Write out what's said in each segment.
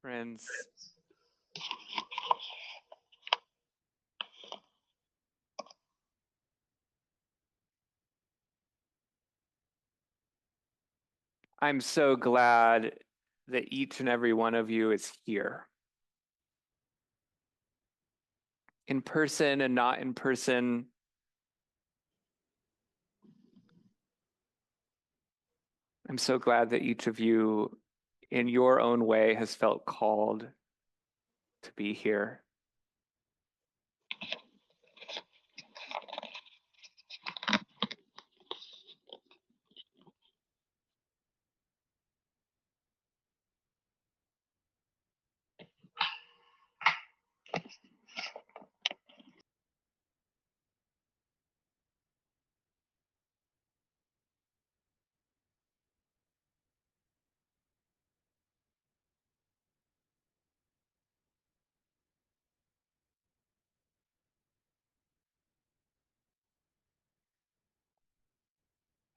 Friends, I'm so glad that each and every one of you is here, in person and not in person. I'm so glad that each of you, in your own way, has felt called to be here.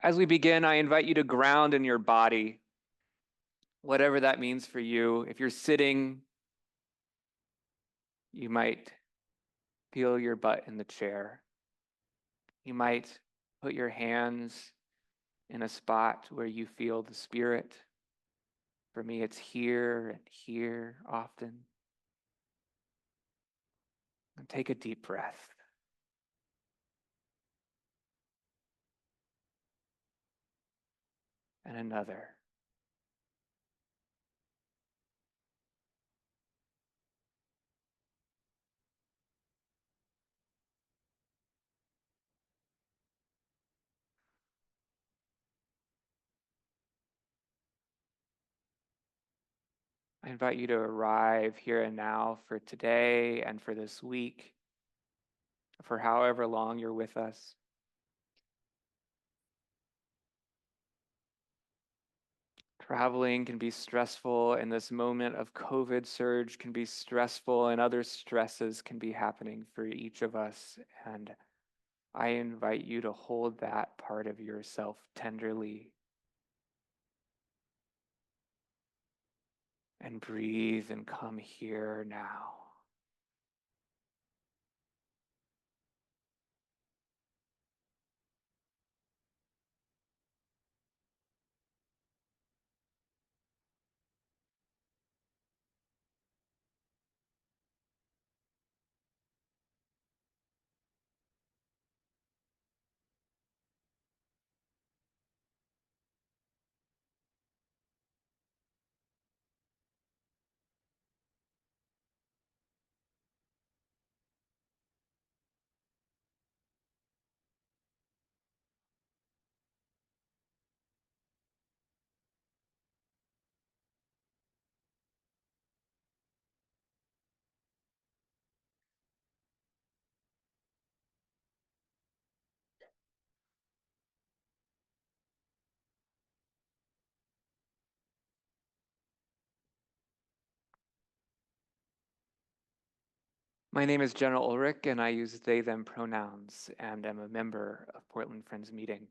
As we begin, I invite you to ground in your body, whatever that means for you. If you're sitting, you might feel your butt in the chair. You might put your hands in a spot where you feel the Spirit. For me, it's here and here often. And take a deep breath. And another. I invite you to arrive here and now for today and for this week, for however long you're with us. Traveling can be stressful, and this moment of COVID surge can be stressful, and other stresses can be happening for each of us. And I invite you to hold that part of yourself tenderly and breathe and come here now. My name is Genna Ulrich, and I use they, them pronouns, and am a member of Portland Friends Meeting.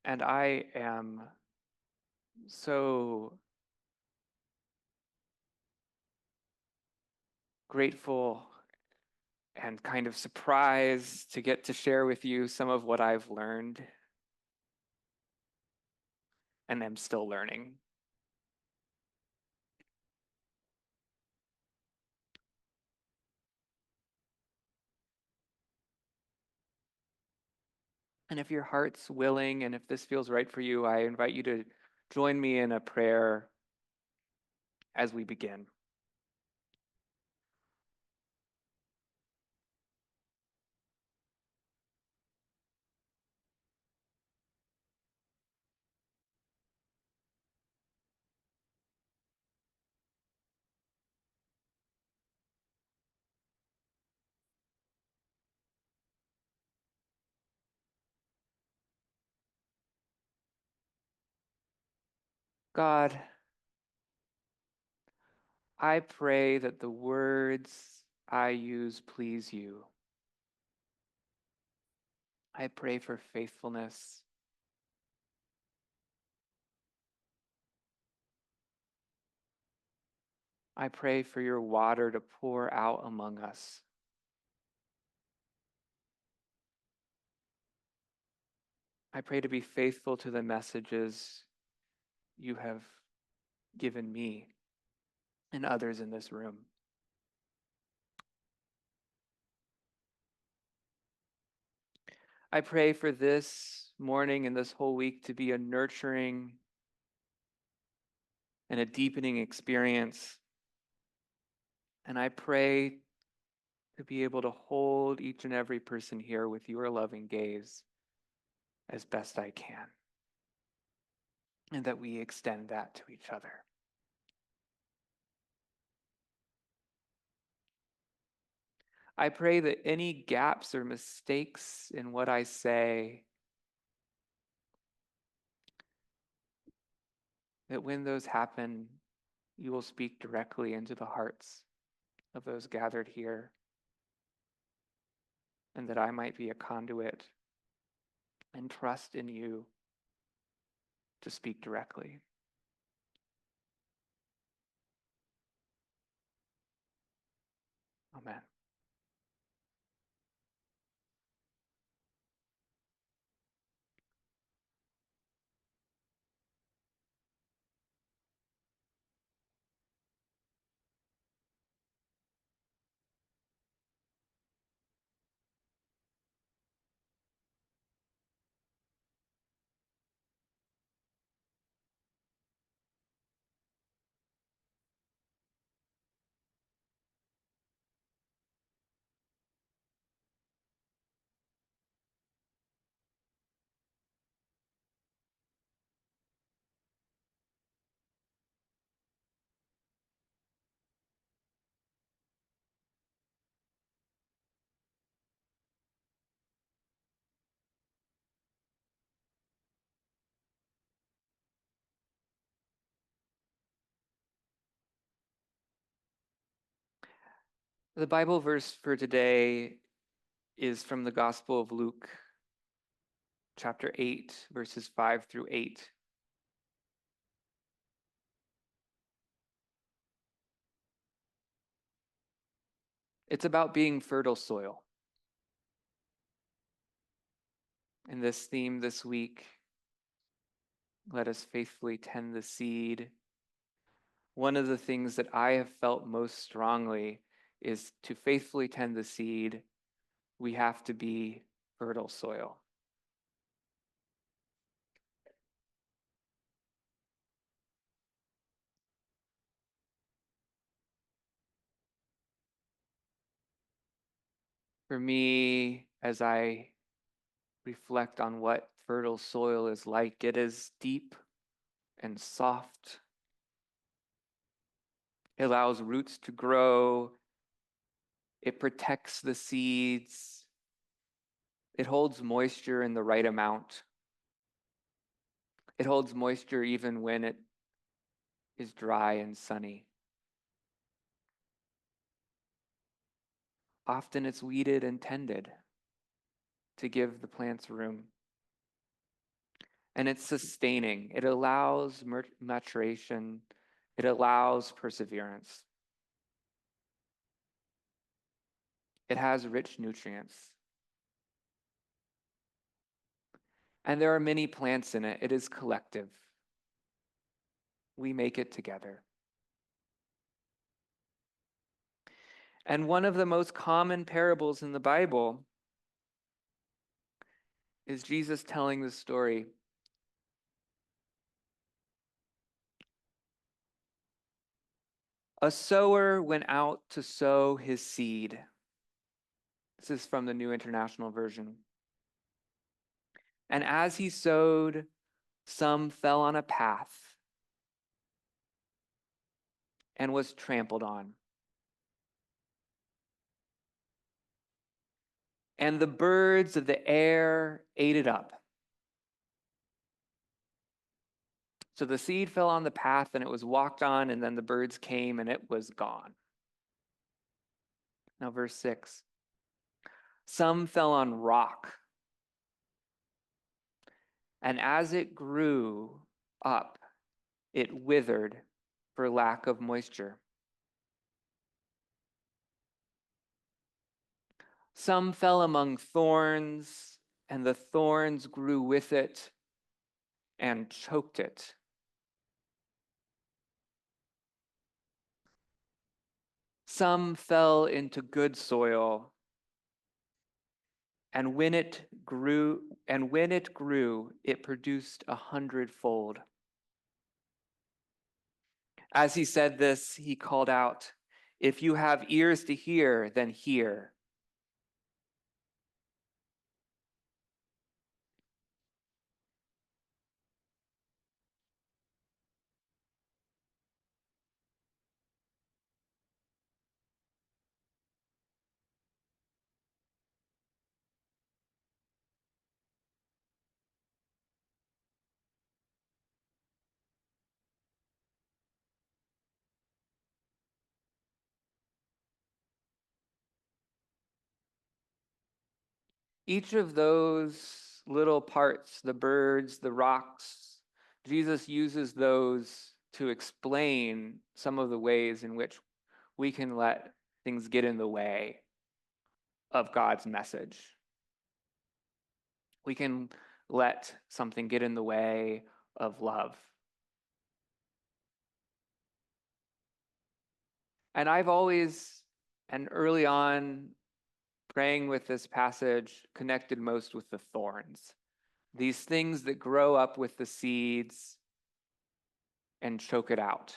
And I am so grateful and kind of surprised to get to share with you some of what I've learned and am still learning. And if your heart's willing and if this feels right for you, I invite you to join me in a prayer as we begin. God, I pray that the words I use please you. I pray for faithfulness. I pray for your water to pour out among us. I pray to be faithful to the messages you have given me and others in this room. I pray for this morning and this whole week to be a nurturing and a deepening experience. And I pray to be able to hold each and every person here with your loving gaze as best I can, and that we extend that to each other. I pray that any gaps or mistakes in what I say, that when those happen, you will speak directly into the hearts of those gathered here, and that I might be a conduit and trust in you to speak directly. Amen. The Bible verse for today is from the Gospel of Luke, chapter 8, verses 5 through 8. It's about being fertile soil. In this theme this week, let us faithfully tend the seed. One of the things that I have felt most strongly is to faithfully tend the seed, we have to be fertile soil. For me, as I reflect on what fertile soil is like, it is deep and soft. It allows roots to grow. It protects the seeds. It holds moisture in the right amount. It holds moisture even when it is dry and sunny. Often it's weeded and tended to give the plants room. And it's sustaining. It allows maturation. It allows perseverance. It has rich nutrients. And there are many plants in it. It is collective. We make it together. And one of the most common parables in the Bible is Jesus telling the story a sower went out to sow his seed. This is from the New International Version. And as he sowed, some fell on a path and was trampled on. And the birds of the air ate it up. So the seed fell on the path and it was walked on, and then the birds came and it was gone. Now, verse 6. Some fell on rock, and as it grew up, it withered for lack of moisture. Some fell among thorns, and the thorns grew with it and choked it. Some fell into good soil, and when it grew, it produced 100-fold. As he said this, he called out, "If you have ears to hear, then hear." Each of those little parts, the birds, the rocks, Jesus uses those to explain some of the ways in which we can let things get in the way of God's message. We can let something get in the way of love. And I've always, and early on, praying with this passage, connected most with the thorns. These things that grow up with the seeds and choke it out.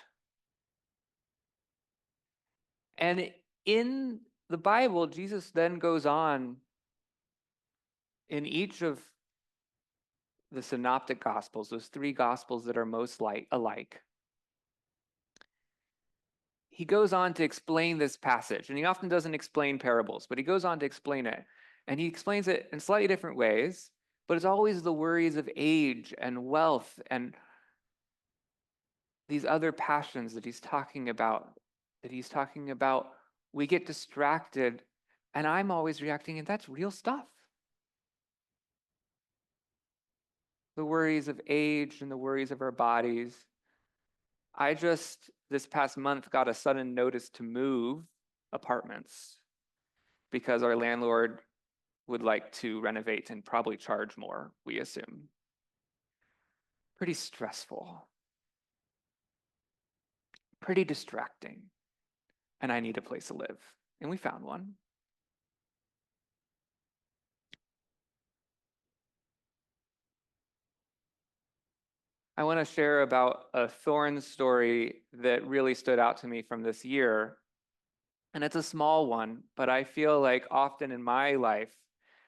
And in the Bible, Jesus then goes on in each of the synoptic gospels, those three gospels that are most alike. He goes on to explain this passage, and he often doesn't explain parables, but he goes on to explain it. And he explains it in slightly different ways, but it's always the worries of age and wealth and these other passions that he's talking about, we get distracted, and I'm always reacting, and that's real stuff. The worries of age and the worries of our bodies. I just, this past month, got a sudden notice to move apartments because our landlord would like to renovate and probably charge more, we assume. Pretty stressful. Pretty distracting. And I need a place to live. And we found one. I want to share about a thorn story that really stood out to me from this year. And it's a small one, but I feel like often in my life,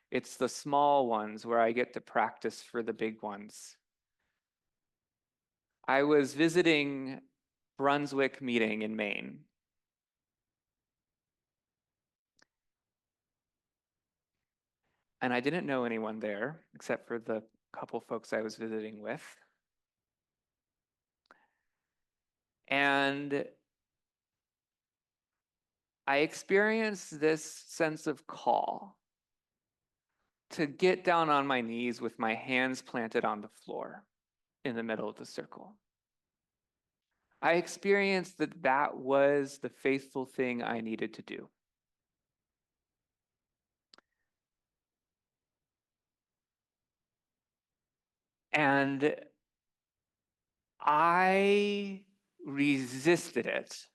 it's the small ones where I get to practice for the big ones. I was visiting Brunswick Meeting in Maine. And I didn't know anyone there except for the couple folks I was visiting with. And I experienced this sense of call to get down on my knees with my hands planted on the floor in the middle of the circle. I experienced that that was the faithful thing I needed to do. And I resisted it.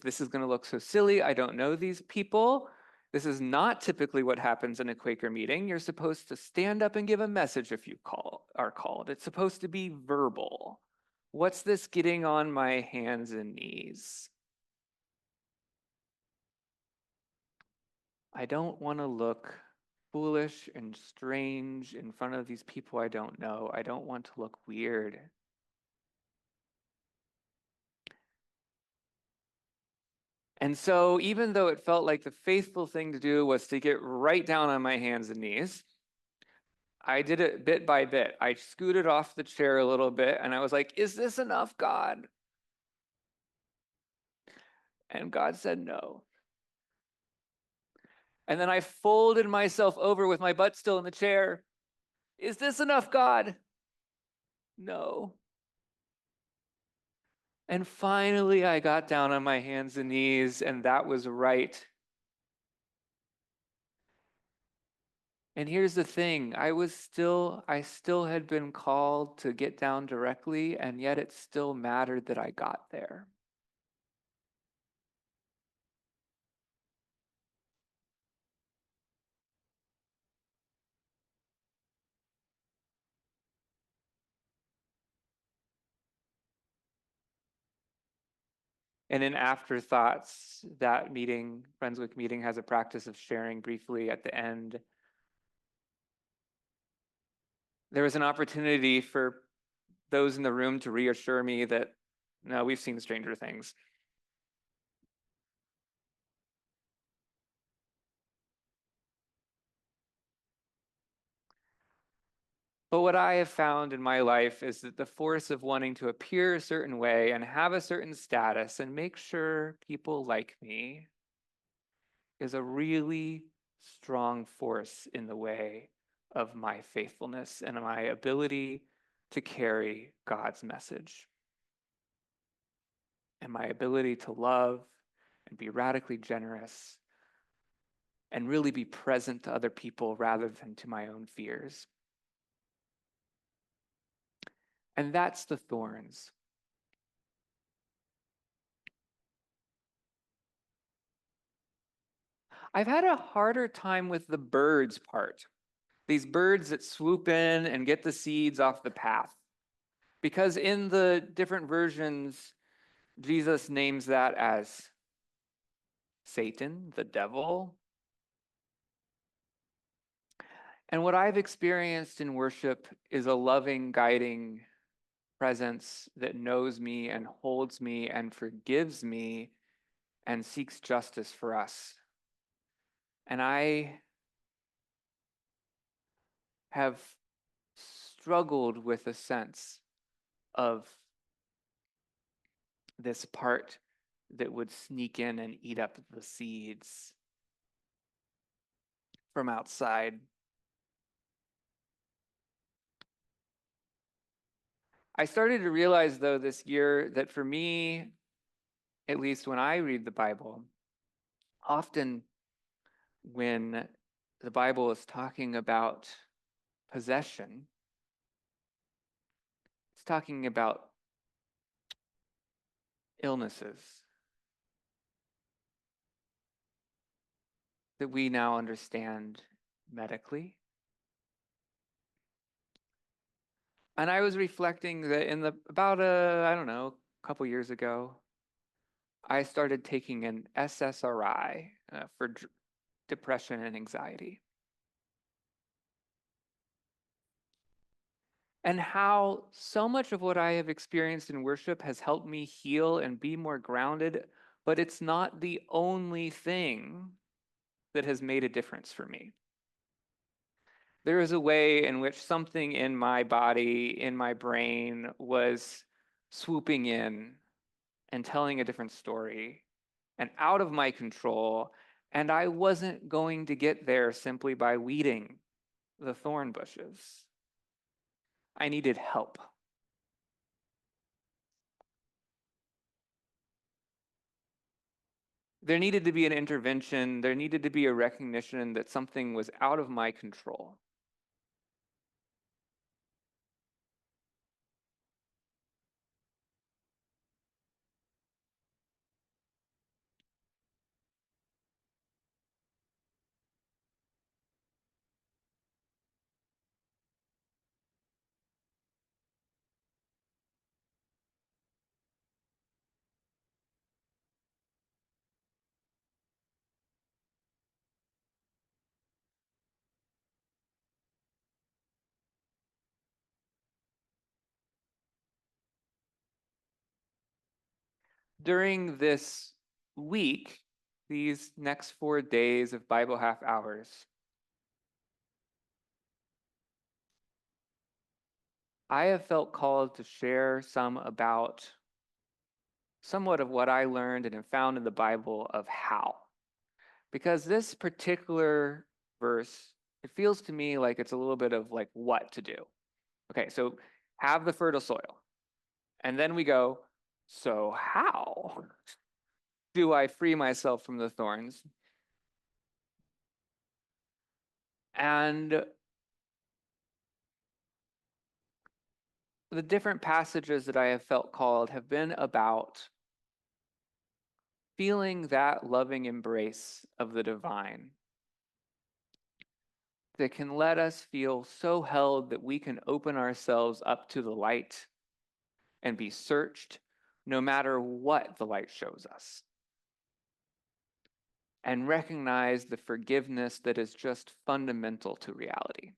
This is going to look so silly. I don't know these people. This is not typically what happens in a Quaker meeting. You're supposed to stand up and give a message if you are called. It's supposed to be verbal. What's this getting on my hands and knees? I don't want to look foolish and strange in front of these people I don't know. I don't want to look weird. And so even though it felt like the faithful thing to do was to get right down on my hands and knees, I did it bit by bit. I scooted off the chair a little bit and I was like, is this enough, God? And God said no. And then I folded myself over with my butt still in the chair. Is this enough, God? No. And finally, I got down on my hands and knees, and that was right. And here's the thing, I still had been called to get down directly, and yet it still mattered that I got there. And in afterthoughts, that meeting, Friendswick meeting, has a practice of sharing briefly at the end. There was an opportunity for those in the room to reassure me that, no, we've seen stranger things. But what I have found in my life is that the force of wanting to appear a certain way and have a certain status and make sure people like me is a really strong force in the way of my faithfulness and my ability to carry God's message and my ability to love and be radically generous and really be present to other people rather than to my own fears. And that's the thorns. I've had a harder time with the birds part. These birds that swoop in and get the seeds off the path. Because in the different versions, Jesus names that as Satan, the devil. And what I've experienced in worship is a loving, guiding presence that knows me and holds me and forgives me and seeks justice for us. And I have struggled with a sense of this part that would sneak in and eat up the seeds from outside. I started to realize, though, this year that for me, at least when I read the Bible, often when the Bible is talking about possession, it's talking about illnesses that we now understand medically. And I was reflecting that in the about I don't know, a couple years ago, I started taking an SSRI for depression and anxiety. And how so much of what I have experienced in worship has helped me heal and be more grounded, but it's not the only thing that has made a difference for me. There is a way in which something in my body, in my brain, was swooping in and telling a different story and out of my control. And I wasn't going to get there simply by weeding the thorn bushes. I needed help. There needed to be an intervention. There needed to be a recognition that something was out of my control. During this week, these next 4 days of Bible half hours, I have felt called to share somewhat of what I learned and have found in the Bible of how. Because this particular verse, it feels to me like it's a little bit of like what to do. Okay, so have the fertile soil. And then we go, so how do I free myself from the thorns? And the different passages that I have felt called have been about feeling that loving embrace of the divine that can let us feel so held that we can open ourselves up to the light and be searched no matter what the light shows us. And recognize the forgiveness that is just fundamental to reality.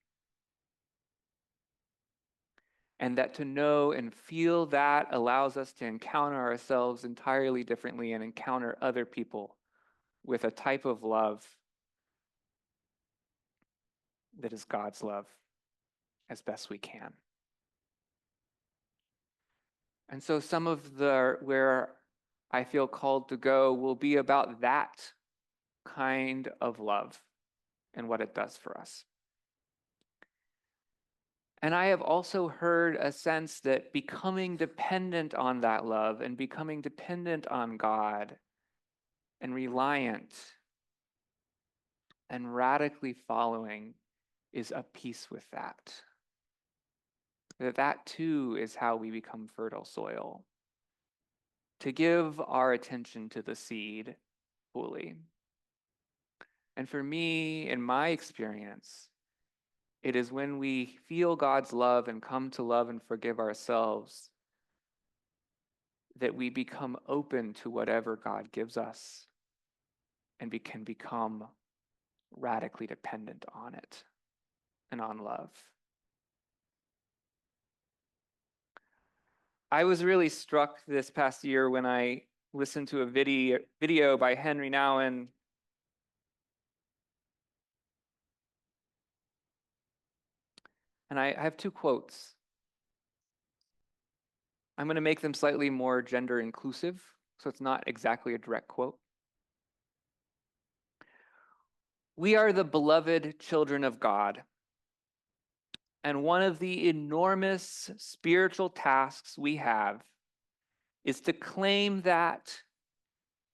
And that to know and feel that allows us to encounter ourselves entirely differently and encounter other people with a type of love that is God's love as best we can. And so some of the where I feel called to go will be about that kind of love and what it does for us. And I have also heard a sense that becoming dependent on that love and becoming dependent on God and reliant and radically following is a piece with that. That too is how we become fertile soil. To give our attention to the seed fully. And for me, in my experience, it is when we feel God's love and come to love and forgive ourselves that we become open to whatever God gives us and we can become radically dependent on it and on love. I was really struck this past year when I listened to a video by Henry Nouwen. And I have two quotes. I'm going to make them slightly more gender inclusive, so it's not exactly a direct quote. We are the beloved children of God. And one of the enormous spiritual tasks we have is to claim that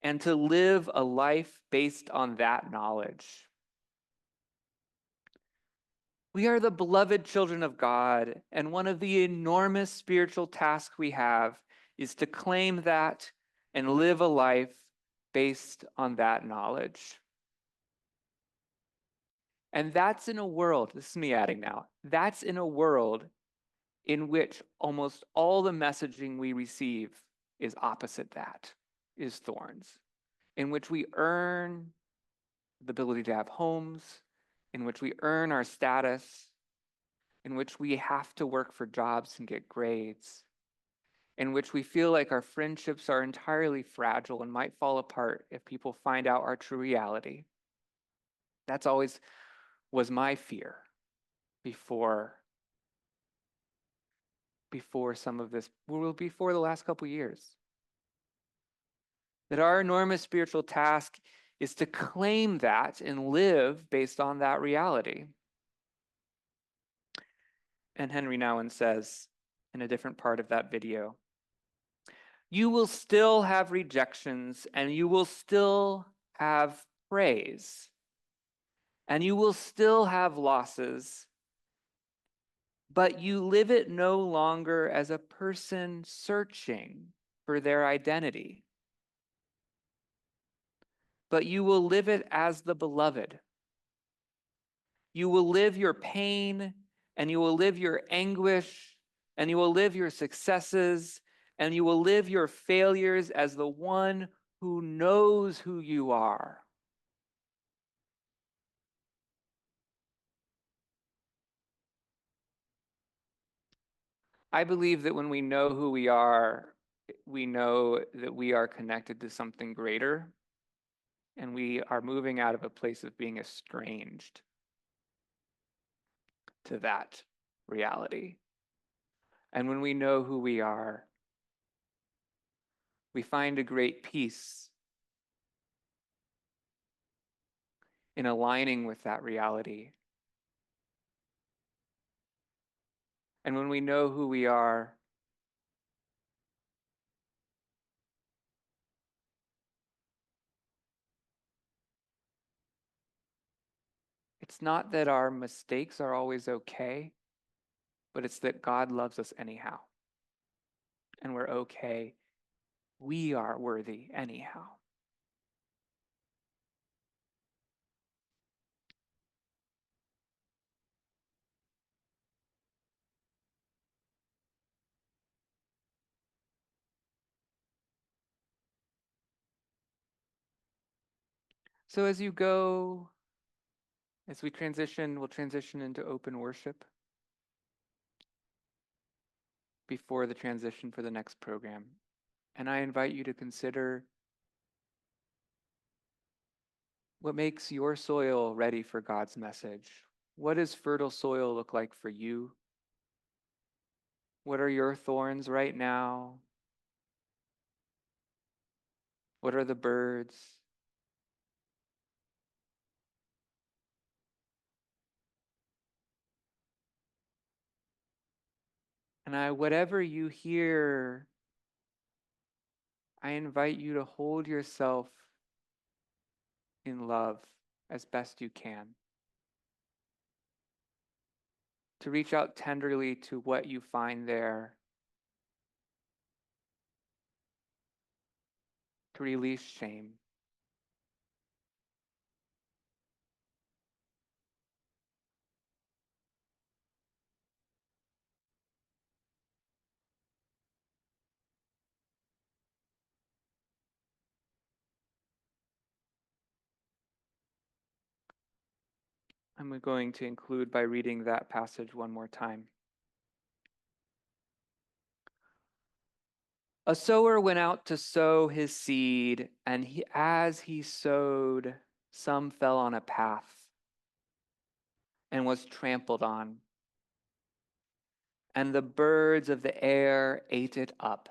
and to live a life based on that knowledge. We are the beloved children of God, and one of the enormous spiritual tasks we have is to claim that and live a life based on that knowledge. And that's in a world, this is me adding now, that's in a world in which almost all the messaging we receive is opposite that, is thorns, in which we earn the ability to have homes, in which we earn our status, in which we have to work for jobs and get grades, in which we feel like our friendships are entirely fragile and might fall apart if people find out our true reality. That's always was my fear before some of this, well, before the last couple years. That our enormous spiritual task is to claim that and live based on that reality. And Henry Nouwen says in a different part of that video, you will still have rejections and you will still have praise and you will still have losses, but you live it no longer as a person searching for their identity, but you will live it as the beloved. You will live your pain and you will live your anguish and you will live your successes and you will live your failures as the one who knows who you are. I believe that when we know who we are, we know that we are connected to something greater, and we are moving out of a place of being estranged to that reality. And when we know who we are, we find a great peace in aligning with that reality. And when we know who we are, It's not that our mistakes are always okay, but it's that God loves us anyhow, and we're okay. We are worthy anyhow. So as you go, as we transition, we'll transition into open worship before the transition for the next program. And I invite you to consider what makes your soil ready for God's message. What does fertile soil look like for you? What are your thorns right now? What are the birds? And whatever you hear, I invite you to hold yourself in love as best you can, to reach out tenderly to what you find there, to release shame. I'm going to include by reading that passage one more time. A sower went out to sow his seed, and as he sowed, some fell on a path and was trampled on, and the birds of the air ate it up.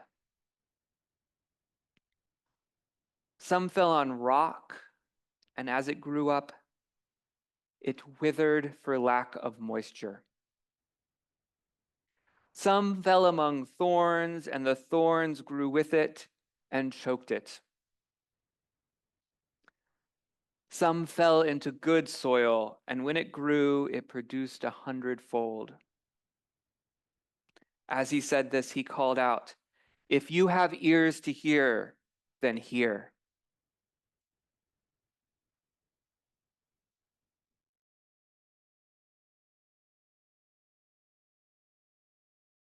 Some fell on rock, and as it grew up, it withered for lack of moisture. Some fell among thorns, and the thorns grew with it and choked it. Some fell into good soil, and when it grew, it produced 100-fold. As he said this, he called out, "If you have ears to hear, then hear."